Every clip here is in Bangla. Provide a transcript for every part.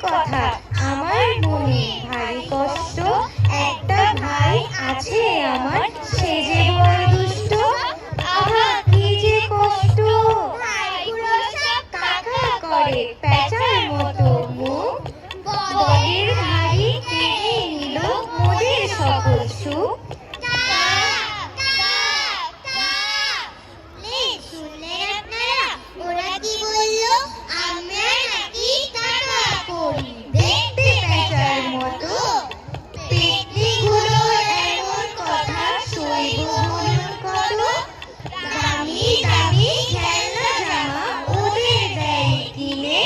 কথা আমার মনে ভারী কষ্ট, একটা ভাই আছে আমার, সে যে বড় দুষ্ট। আহা কি যে কষ্ট, ভাইগুলো সব কাকা করে পেঁচার মতো মুখ, বনের ভারী কেড়ে নিল মোদের সকল সুখ। শুনলেন আপনারা ওরা কি বললো? আমরা নাকি কাকা করি দেখতে পেঁচার মতো, পেতনিগুলোর এমন কথা সইব বলুন কত। দামি দামি খেলনা জামা ওদের দেয় কিনে,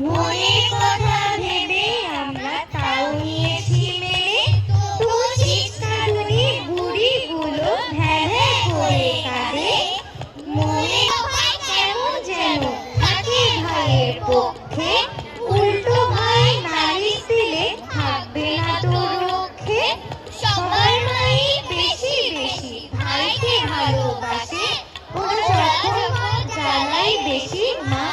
মনের কথা ভেবে আমরা তাও নিয়েছি মেনে। তবু চিৎকারুনি বুড়িগুলো ভ্যাঁ ভ্যাঁ করে কাঁদে, মনে হয় কেমন যেন থাকে ভাইয়ের পক্ষে, উল্টো ভাই নালিশ দিলে থাকবে না তোর রক্ষে। সবার মাই বেশি বেশি ভাইকে ভালোবাসে, ওরা যখন জ্বালাই বেশি মা